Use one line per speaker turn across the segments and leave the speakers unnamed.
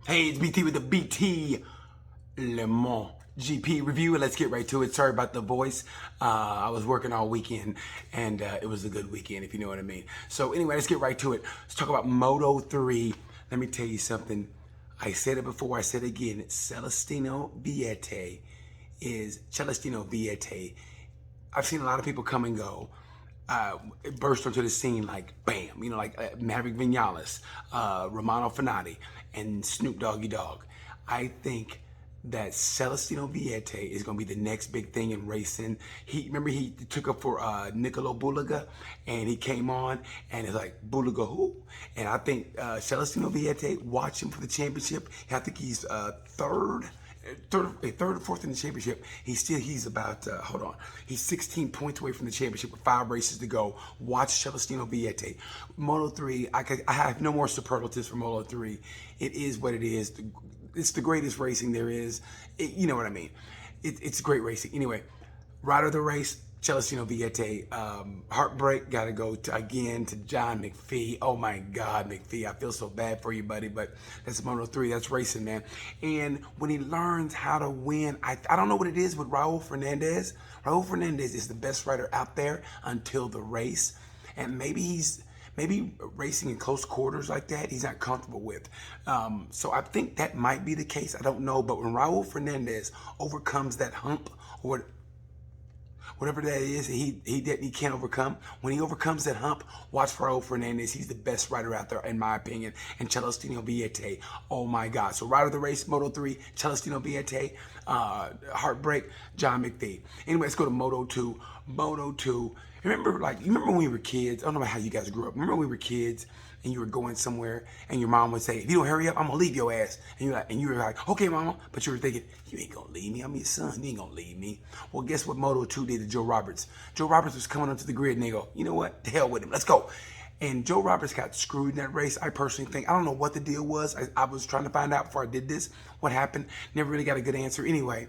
Hey, it's BT with the BT LeMANS GP review, and let's get right to it. Sorry about the voice. I was working all weekend, and it was a good weekend, if you know what I mean. So anyway, let's get right to it. Let's talk about Moto 3. Let me tell you something. I said it before, I said it again. Celestino Vietti. I've seen a lot of people come and go. Burst onto the scene like bam, like Maverick Vinales, Romano Fenati, and Snoop Doggy Dogg. I think that Celestino Vietti is going to be the next big thing in racing. Remember he took up for Nicolo Bulaga, and he came on, and it's like, Bulaga who? And I think Celestino Vietti, watch him for the championship. I think he's third or fourth in the championship. He's about, hold on. He's 16 points away from the championship with 5 races to go. Watch Celestino Vietti. Moto 3, I have no more superlatives for Moto 3. It is what it is. It's the greatest racing there is. You know what I mean. It's great racing. Anyway, rider of the race, Celestino Vietti. Heartbreak, got to go again to John McPhee. Oh my God, McPhee, I feel so bad for you, buddy, but that's Moto 3, that's racing, man. And when he learns how to win, I don't know what it is with Raul Fernandez. Raul Fernandez is the best rider out there until the race, and maybe racing in close quarters like that, he's not comfortable with. So I think that might be the case. I don't know, but when Raul Fernandez overcomes that hump, or whatever that is, he can't overcome. When he overcomes that hump, watch Raul Fernandez. He's the best rider out there, in my opinion. And Celestino Vietti, oh my God. So rider of the race, Moto 3, Celestino Vietti. Heartbreak, John McPhee. Anyway, let's go to Moto 2. Moto 2. You remember when we were kids? I don't know how you guys grew up. Remember when we were kids and you were going somewhere and your mom would say, if you don't hurry up, I'm gonna leave your ass. And you were like, okay, mama. But you were thinking, you ain't gonna leave me. I'm your son. You ain't gonna leave me. Well, guess what Moto 2 did to Joe Roberts? Joe Roberts was coming onto the grid and they go, you know what? The hell with him. Let's go. And Joe Roberts got screwed in that race. I personally think, I don't know what the deal was. I was trying to find out before I did this, what happened. Never really got a good answer. Anyway,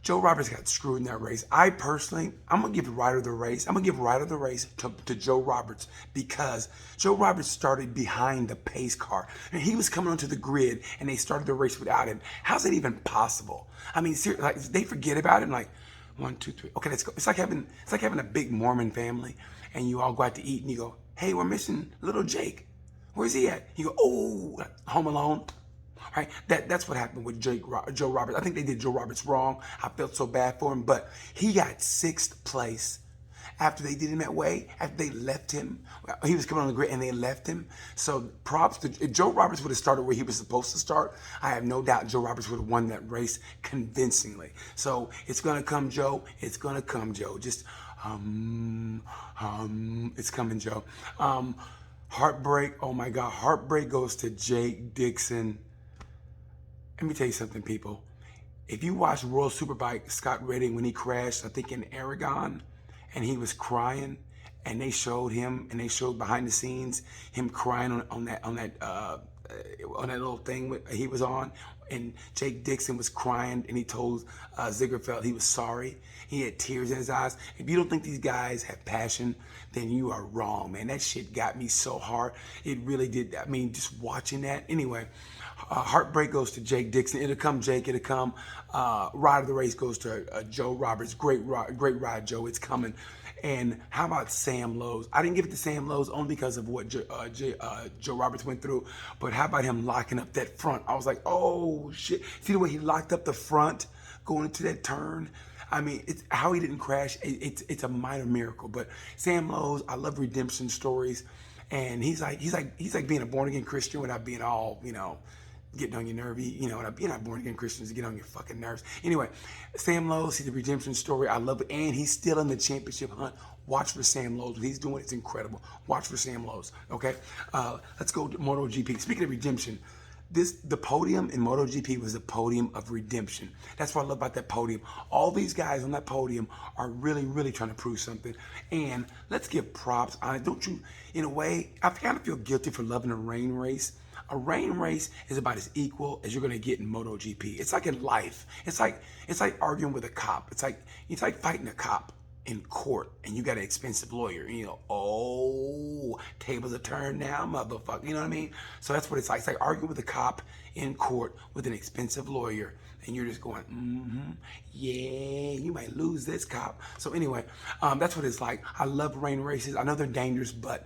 Joe Roberts got screwed in that race. I'm going to give rider of the race. I'm going to give rider of the race to Joe Roberts, because Joe Roberts started behind the pace car. And he was coming onto the grid and they started the race without him. How's that even possible? I mean, seriously, like, they forget about him. Like, 1, 2, 3. Okay, let's go. It's like having a big Mormon family and you all go out to eat and you go, hey, we're missing little Jake. Where's he at? You go, oh, Home Alone. Right? That's what happened with Joe Roberts. I think they did Joe Roberts wrong. I felt so bad for him, but he got 6th place after they did him that way, after they left him. He was coming on the grid and they left him. So props to, if Joe Roberts would have started where he was supposed to start, I have no doubt Joe Roberts would have won that race convincingly. So it's going to come, Joe. It's going to come, Joe. Just, it's coming, Joe. Heartbreak, oh my God. Heartbreak goes to Jake Dixon. Let me tell you something, people. If you watch World Superbike, Scott Redding, when he crashed, I think in Aragon, and he was crying, and they showed him, and they showed behind the scenes him crying on that little thing he was on, and Jake Dixon was crying, and he told Zieglerfeld he was sorry. He had tears in his eyes. If you don't think these guys have passion, then you are wrong, man. That shit got me so hard. It really did. I mean, just watching that. Anyway, heartbreak goes to Jake Dixon. It'll come, Jake. It'll come. Ride of the race goes to Joe Roberts. Great ride, Joe. It's coming. And how about Sam Lowe's? I didn't give it to Sam Lowe's only because of what Joe Roberts went through, but how about him locking up that front? I was like, oh shit. See the way he locked up the front going into that turn? I mean, it's how he didn't crash. It's a minor miracle. But Sam Lowe's, I love redemption stories. And he's like being a born again Christian without being all, getting on your nervy, you're not born again Christians to get on your fucking nerves. Anyway, Sam Lowe's, he's a redemption story. I love it. And he's still in the championship hunt. Watch for Sam Lowe's. What he's doing, it's incredible. Watch for Sam Lowe's. Okay? Let's go to MotoGP. Speaking of redemption, the podium in MotoGP was the podium of redemption. That's what I love about that podium. All these guys on that podium are really, really trying to prove something. And let's give props on it. Don't you, in a way, I kind of feel guilty for loving a rain race. A rain race is about as equal as you're gonna get in MotoGP. It's like in life. It's like arguing with a cop. It's like fighting a cop. in court and you got an expensive lawyer, and you know, oh, tables are turned now, motherfucker. You know what I mean? So that's what it's like. It's like arguing with a cop in court with an expensive lawyer, and you're just going, yeah, you might lose this cop. So anyway, that's what it's like. I love rain races. I know they're dangerous, but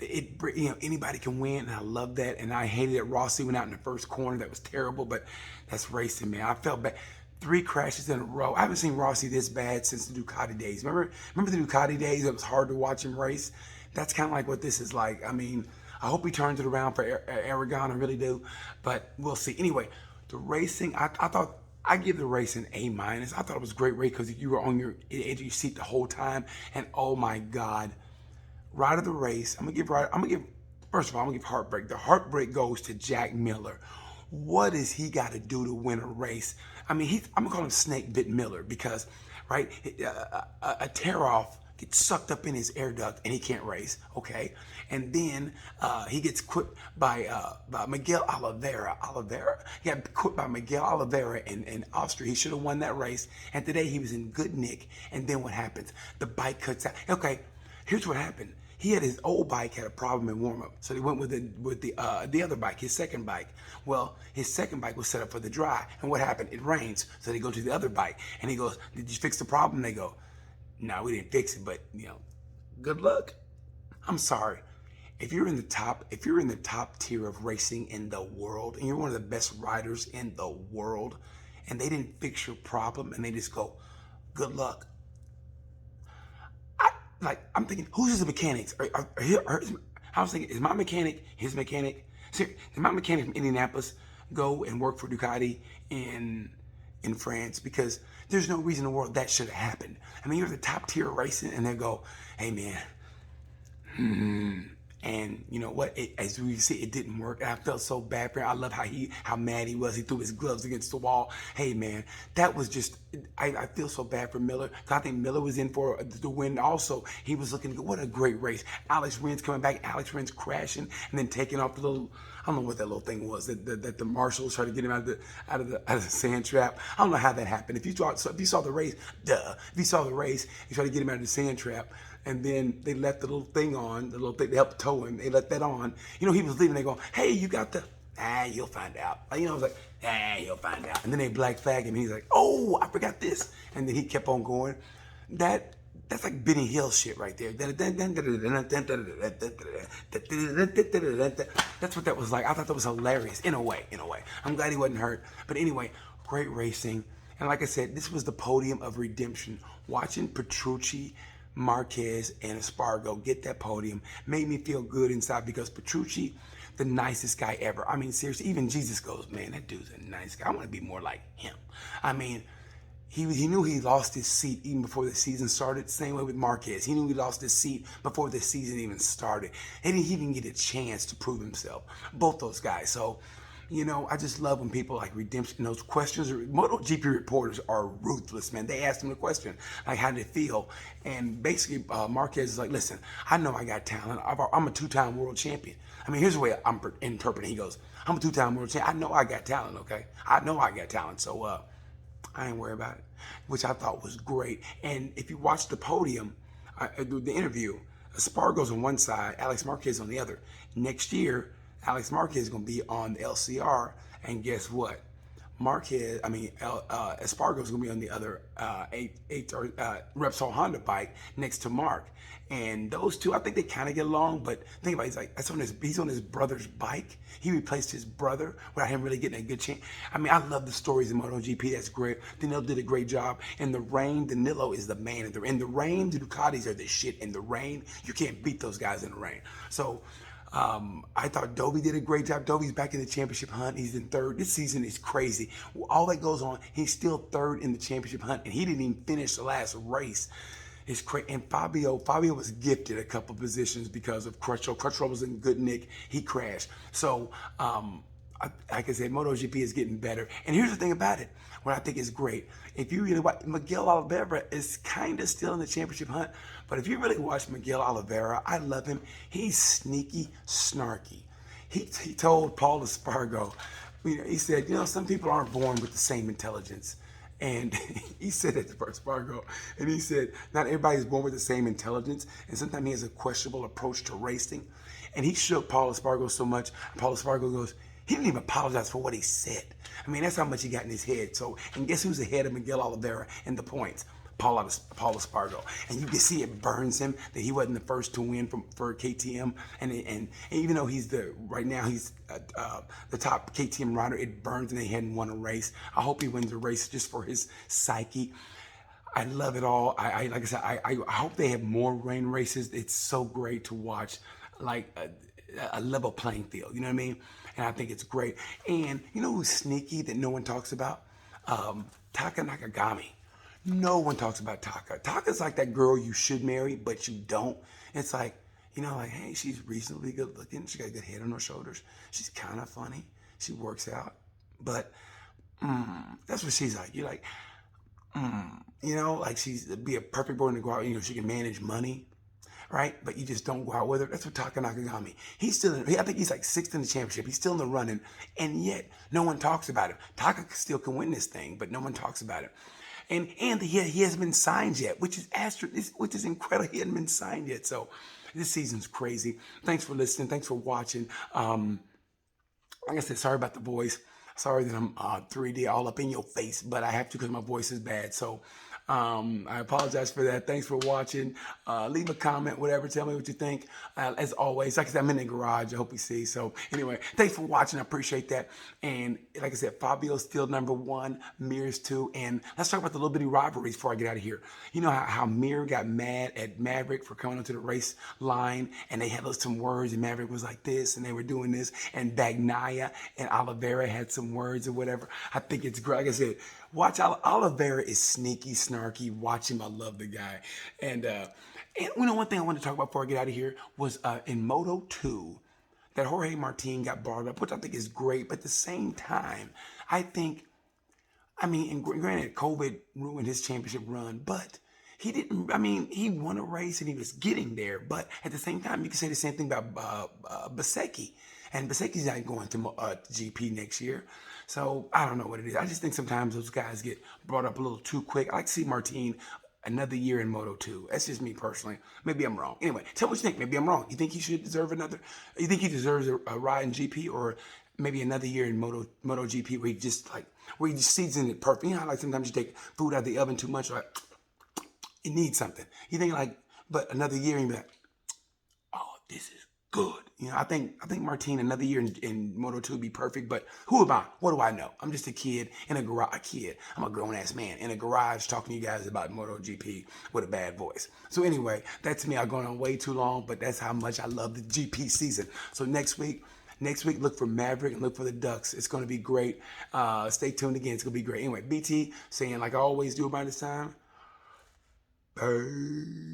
you know, anybody can win, and I love that. And I hated that Rossi went out in the first corner. That was terrible, but that's racing, man. I felt bad. 3 crashes in a row. I haven't seen Rossi this bad since the Ducati days. Remember the Ducati days? It was hard to watch him race. That's kind of like what this is like. I mean, I hope he turns it around for Aragon. I really do, but we'll see. Anyway, the racing, I thought I give the race an A-. I thought it was a great race because you were on your edge of your seat the whole time, and oh my God, ride of the race. First of all, I'm gonna give heartbreak. The heartbreak goes to Jack Miller. What does he got to do to win a race? I mean, I'm gonna call him Snake Bit Miller because, right, a tear-off gets sucked up in his air duct and he can't race, okay? And then he gets quit by Miguel Oliveira. He got quit by Miguel Oliveira in Austria. He should have won that race. And today he was in good nick. And then what happens? The bike cuts out. Okay, here's what happened. He had his old bike had a problem in warm up, so he went with the other bike, his second bike. Well, his second bike was set up for the dry, and what happened? It rains, so they go to the other bike, and he goes, "Did you fix the problem?" They go, "No, we didn't fix it, but you know, good luck." I'm sorry. If you're in the top tier of racing in the world, and you're one of the best riders in the world, and they didn't fix your problem, and they just go, "Good luck." I'm thinking, who's the mechanics? I was thinking, is my mechanic his mechanic? Did my mechanic from Indianapolis go and work for Ducati in France? Because there's no reason in the world that should have happened. I mean, you're the top tier racing, and they go, "Hey, man." And you know what? As we see, it didn't work. And I felt so bad for him. I love how mad he was. He threw his gloves against the wall. Hey, man, that was just. I feel so bad for Miller. I think Miller was in for the win. Also, he was looking good. What a great race! Alex Rins coming back. Alex Rins crashing and then taking off the little. I don't know what that little thing was that the marshals tried to get him out of the sand trap. I don't know how that happened. If you saw the race, If you saw the race, you tried to get him out of the sand trap. And then they left the little thing on, the little thing to help tow him. They let that on. You know, he was leaving. They go, "Hey, you got the..." You'll find out. You know, I was like, you'll find out. And then they black flag him. And he's like, "Oh, I forgot this." And then he kept on going. That's like Benny Hill shit right there. That's what that was like. I thought that was hilarious in a way. I'm glad he wasn't hurt. But anyway, great racing. And like I said, this was the podium of redemption. Watching Petrucci, Marquez, and Espargaro get that podium made me feel good inside because Petrucci, the nicest guy ever. I mean, seriously, even Jesus goes, "Man, that dude's a nice guy. I want to be more like him." I mean, he knew he lost his seat even before the season started. Same way with Marquez. He knew he lost his seat before the season even started. He didn't even get a chance to prove himself. Both those guys. So, you know, I just love when people like redemption, those questions. MotoGP reporters are ruthless, man. They asked him a question, like, how did it feel? And basically, Marquez is like, "Listen, I know I got talent. I'm a 2-time world champion." I mean, here's the way I'm interpreting. He goes, "I'm a 2-time world champion. I know I got talent, okay? I know I got talent, so I ain't worried about it," which I thought was great. And if you watch the podium, the interview, Espargaro's on one side, Alex Marquez on the other. Next year, Alex Marquez is going to be on the LCR, and guess what? Espargaro is going to be on the other Repsol Honda bike next to Mark. And those two, I think they kind of get along, but think about it, he's on his brother's bike. He replaced his brother without him really getting a good chance. I mean, I love the stories in MotoGP. That's great. Danilo did a great job. In the rain, Danilo is the man. In the rain, the Ducatis are the shit. In the rain, you can't beat those guys in the rain. So, I thought Dovi did a great job. Dovi's back in the championship hunt. He's in third. This season is crazy. All that goes on, he's still third in the championship hunt, and he didn't even finish the last race. It's crazy. And Fabio was gifted a couple positions because of Crutchlow. Crutchlow was in good nick. He crashed. So, like I said, MotoGP is getting better. And here's the thing about it, what I think is great. If you really watch, Miguel Oliveira is kind of still in the championship hunt, but if you really watch Miguel Oliveira, I love him. He's sneaky, snarky. He told Paul Espargaro, he said, "You know, some people aren't born with the same intelligence And he said it to Spargo, and he said, not everybody's born with the same intelligence, and sometimes he has a questionable approach to racing. And he shook Paul Espargo so much, Paul Espargo goes, he didn't even apologize for what he said. I mean, that's how much he got in his head. So, and guess who's ahead of Miguel Oliveira in the points? Paul Espargo. And you can see it burns him that he wasn't the first to win for KTM. And even though right now he's the top KTM rider, it burns and they hadn't won a race. I hope he wins a race just for his psyche. I love it all. Like I said, I hope they have more rain races. It's so great to watch, like a level playing field. You know what I mean? And I think it's great. And you know who's sneaky that no one talks about? Taka Nakagami. No one talks about Taka. Taka's like that girl you should marry, but you don't. It's like, you know, like, hey, she's reasonably good looking. She got a good head on her shoulders. She's kind of funny. She works out. But that's what she's like. You're like, you know, like she's be a perfect boy to go out. You know, she can manage money, right? But you just don't go out with her. That's what Taka Nakagami. He's still I think he's like sixth in the championship. He's still in the running, and yet no one talks about him. Taka still can win this thing, but no one talks about it. And he hasn't been signed yet, which is incredible. He hasn't been signed yet. So this season's crazy. Thanks for listening. Thanks for watching. Like I said, sorry about the voice. Sorry that I'm 3D all up in your face, but I have to because my voice is bad. So I apologize for that. Thanks for watching. Leave a comment, whatever. Tell me what you think. As always, like I said, I'm in the garage. I hope you see. So anyway, thanks for watching. I appreciate that. And like I said, Fabio's still #1, Mir's 2. And let's talk about the little bitty rivalries before I get out of here. You know how Mir got mad at Maverick for coming onto the race line, and they had some words, and Maverick was like this, and they were doing this, and Bagnaia and Oliveira had some words or whatever. I think it's great. Like I said, watch Oliveira is sneaky, snarky. Watch him. I love the guy. And you know, one thing I wanted to talk about before I get out of here was in Moto 2 that Jorge Martin got brought up, which I think is great. But at the same time, I think, I mean, and granted, COVID ruined his championship run, but he didn't, I mean, he won a race and he was getting there. But at the same time, you can say the same thing about Bezzecchi. And Bezzecchi's not going to GP next year. So I don't know what it is. I just think sometimes those guys get brought up a little too quick. I like to see Martin another year in Moto 2. That's just me personally. Maybe I'm wrong. Anyway, tell me what you think. Maybe I'm wrong. You think he should deserve you think he deserves a ride in GP, or maybe another year in MotoGP where he just seasons it perfect? You know how like sometimes you take food out of the oven too much, like it needs something. You think like, but another year and you be like, oh, this is good. You know, I think Martin another year in Moto 2 would be perfect, but who am I? What do I know? I'm just a kid in a garage. I'm a grown-ass man in a garage talking to you guys about MotoGP with a bad voice. So anyway, that's me. I've gone on way too long, but that's how much I love the GP season. So next week, look for Maverick and look for the Ducks. It's going to be great. Stay tuned again. It's going to be great. Anyway, BT saying like I always do about this time, peace.